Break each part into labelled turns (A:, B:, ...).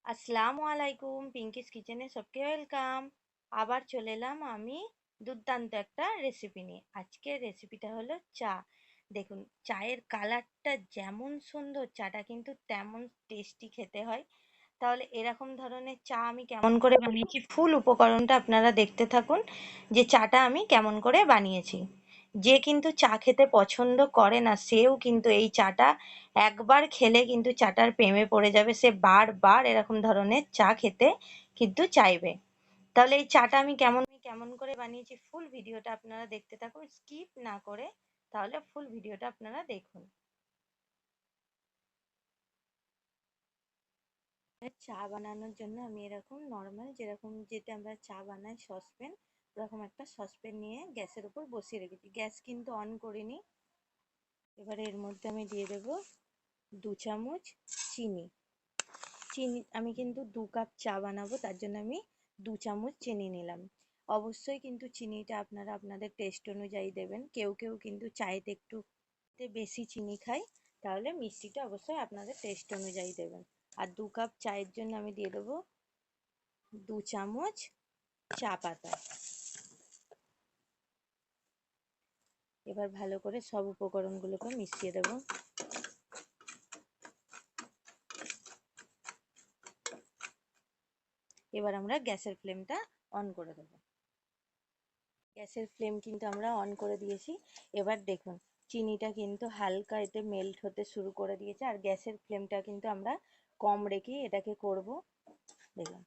A: আসসালামু আলাইকুম, পিঙ্কিস কিচেনে সবকে ওয়েলকাম। আবার চলে এলাম আমি দুর্দান্ত একটা রেসিপি নিয়ে। আজকের রেসিপিটা হলো চা। দেখুন, চায়ের কালারটা যেমন সুন্দর, চাটা কিন্তু তেমন টেস্টি খেতে হয়। তাহলে এরকম ধরনের চা আমি কেমন করে বানিয়েছি, ফুল উপকরণটা আপনারা দেখতে থাকুন, যে চাটা আমি কেমন করে বানিয়েছি। যে কিন্তু চা খেতে পছন্দ করে না, সেও কিন্তু এই চাটা একবার খেলে কিন্তু চাটার প্রেমে পড়ে যাবে, সে বারবার এরকম ধরনের চা খেতে কিন্তু চাইবে। তাহলে এই চাটা আমি কেমন কেমন করে বানিয়েছি, ফুল ভিডিওটা আপনারা দেখতে থাকুন, স্কিপ না করে। তাহলে ফুল ভিডিওটা আপনারা দেখুন। চা বানানোর জন্য আমি এরকম নর্মাল, যেরকম যেটা আমরা চা বানাই, সসপ্যান, ওরকম একটা সসপ্যান নিয়ে গ্যাসের উপর বসিয়ে রেখেছি। গ্যাস কিন্তু অন করিনি। এবারে এর মধ্যে আমি দিয়ে দেবো 2 চামচ চিনি। চিনি আমি কিন্তু 2 কাপ চা বানাবো, তার জন্য আমি 2 চামচ চিনি নিলাম। অবশ্যই কিন্তু চিনিটা আপনারা আপনাদের টেস্ট অনুযায়ী দেবেন। কেউ কেউ কিন্তু চায়েতে একটু বেশি চিনি খায়, তাহলে মিষ্টিটা অবশ্যই আপনাদের টেস্ট অনুযায়ী দেবেন। আর 2 কাপ চায়ের জন্য আমি দিয়ে দেবো 2 চামচ চা পাতা। এবার ভালো করে সব উপকরণগুলোকে মিশিয়ে দেবো। এবার আমরা গ্যাসের ফ্লেমটা অন করে দেবো। গ্যাসের ফ্লেম কিন্তু আমরা অন করে দিয়েছি। এবার দেখুন, চিনিটা কিন্তু হালকা এতে মেল্ট হতে শুরু করে দিয়েছে, আর গ্যাসের ফ্লেমটা কিন্তু আমরা কম রেখে এটাকে করব। দেখুন,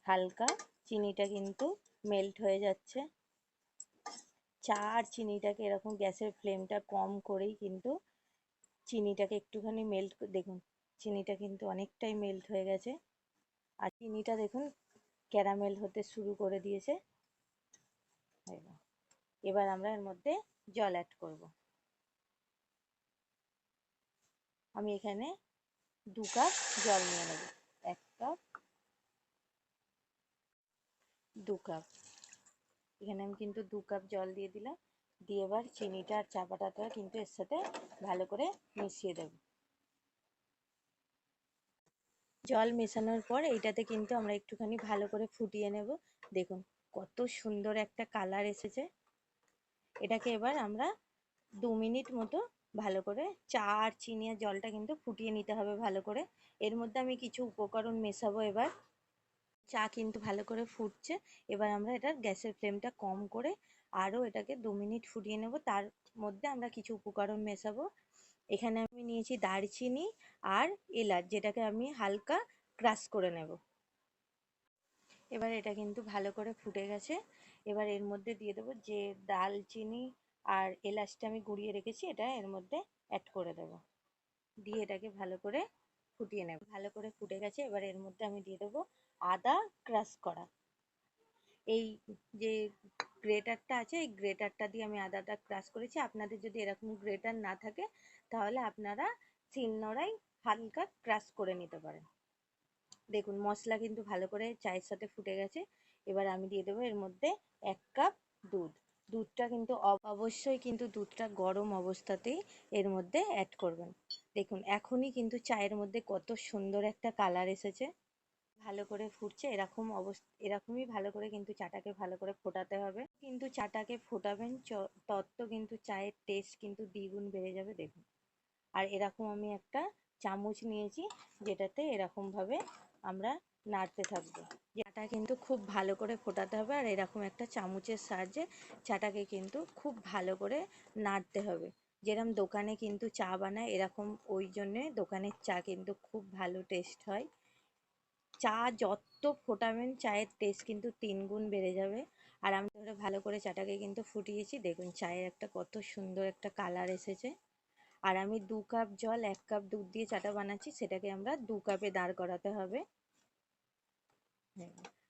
A: হালকা চিনিটা কিন্তু মেল্ট হয়ে যাচ্ছে। চা আর চিনিটাকে এরকম গ্যাসের ফ্লেমটা কম করেই কিন্তু চিনিটাকে একটুখানি মেল্ট, দেখুন চিনিটা কিন্তু অনেকটাই মেল্ট হয়ে গেছে। আর চিনিটা দেখুন ক্যারামেল হতে শুরু করে দিয়েছে। এবার আমরা এর মধ্যে জল অ্যাড করব। আমি এখানে 2 কাপ জল নিয়ে নেব। 1 কাপ, 2 কাপ, এখানে আমি কিন্তু 2 কাপ জল দিয়ে দিলাম। দিয়ে এবার চিনিটা আর চা পাতাটা কিন্তু এর সাথে ভালো করে মিশিয়ে দেব। জল মেশানোর পর এইটাতে কিন্তু আমরা একটুখানি ভালো করে ফুটিয়ে নেব। দেখুন কত সুন্দর একটা কালার এসেছে। এটাকে এবার আমরা 2 মিনিট মতো ভালো করে, চা আর চিনি আর জলটা কিন্তু ফুটিয়ে নিতে হবে ভালো করে। এর মধ্যে আমি কিছু উপকরণ মেশাবো এবার। চা কিন্তু ভালো করে ফুটছে। এবার আমরা এটার গ্যাসের ফ্লেমটা কম করে আরও এটাকে 2 মিনিট ফুটিয়ে নেব। তার মধ্যে আমরা কিছু উপকরণ মেশাবো। এখানে আমি নিয়েছি দারচিনি আর এলাচ, যেটাকে আমি হালকা ক্রাশ করে নেব। এবার এটা কিন্তু ভালো করে ফুটে গেছে। এবার এর মধ্যে দিয়ে দেবো যে দালচিনি আর এলাচটা আমি গুঁড়িয়ে রেখেছি, এটা এর মধ্যে অ্যাড করে দেবো। দিয়ে এটাকে ভালো করে ফুটিয়ে নেব। ভালো করে ফুটে গেছে। এবার এর মধ্যে আমি দিয়ে দেবো আদা ক্রাশ করা। এই যে গ্রেটারটা আছে, এই গ্রেটারটা দিয়ে আমি আদাটা ক্রাশ করেছি। আপনাদের যদি এরকম গ্রেটার না থাকে, তাহলে আপনারা শিলনোড়ায় হালকা ক্রাশ করে নিতে পারেন। দেখুন মশলা কিন্তু ভালো করে চায়ের সাথে ফুটে গেছে। এবার আমি দিয়ে দেবো এর মধ্যে 1 কাপ দুধ। দুধটা কিন্তু অবশ্যই কিন্তু দুধটা গরম অবস্থাতেই এর মধ্যে অ্যাড করবেন। দেখুন এখনই কিন্তু চায়ের মধ্যে কত সুন্দর একটা কালার এসেছে। ভালো করে ফুটছে, এরকম অবস্থা, এরকমই ভালো করে কিন্তু চাটাকে ভালো করে ফোটাতে হবে। কিন্তু চাটাকে ফোটাবেন তত কিন্তু চায়ের টেস্ট কিন্তু দ্বিগুণ বেড়ে যাবে। দেখুন, আর এরকম আমি একটা চামচ নিয়েছি, যেটাতে এরকম ভাবে আমরা নাড়তে থাকবো। চাটা কিন্তু খুব ভালো করে ফোটাতে হবে, আর এরকম একটা চামচের সাহায্যে চাটাকে কিন্তু খুব ভালো করে নাড়তে হবে। যেরকম দোকানে কিন্তু চা বানায় এরকম, ওই জন্যে দোকানের চা কিন্তু খুব ভালো টেস্ট হয়। চা যত ফোটাবেন চায়ের টেস্ট কিন্তু 3 গুণ বেড়ে যাবে। আর আমি ধরে ভালো করে চাটাকে কিন্তু ফুটিয়েছি। দেখুন চায়ের একটা কত সুন্দর একটা কালার এসেছে। আর আমি 2 কাপ জল 1 কাপ দুধ দিয়ে চাটা বানাচ্ছি, সেটাকে আমরা 2 কাপে দাঁড় করাতে হবে।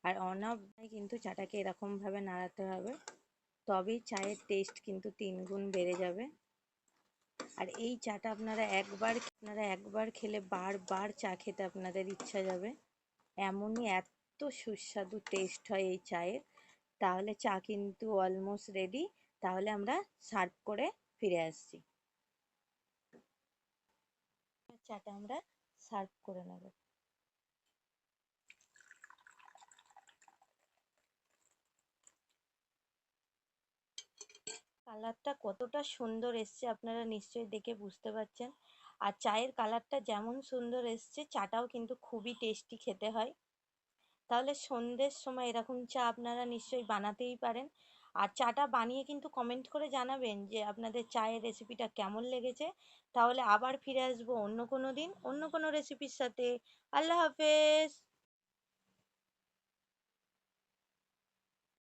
A: আর অনবরত কিন্তু চাটাকে এরকম ভাবে নাড়াতে হবে, তবেই চায়ের টেস্ট কিন্তু 3 গুণ বেড়ে যাবে। আর এই চাটা আপনারা একবার খেলে বারবার চা খেতে আপনাদের ইচ্ছা যাবে, এমনই এত সুস্বাদু টেস্ট হয় এই চায়ের। তাহলে চা কিন্তু অলমোস্ট রেডি। তাহলে আমরা সার্ভ করে ফিরে আসছি। চাটা আমরা সার্ভ করে নেব। কালারটা কতটা সুন্দর এসছে আপনারা নিশ্চয়ই দেখে বুঝতে পারছেন। আর চায়ের কালারটা যেমন সুন্দর এসছে, চাটাও কিন্তু খুবই টেস্টি খেতে হয়। তাহলে সন্ধ্যের সময় এরকম চা আপনারা নিশ্চয়ই বানাতেই পারেন। আর চাটা বানিয়ে কিন্তু কমেন্ট করে জানাবেন যে আপনাদের চায়ের রেসিপিটা কেমন লেগেছে। তাহলে আবার ফিরে আসবো অন্য কোনো দিন অন্য কোনো রেসিপির সাথে। আল্লাহ হাফেজ।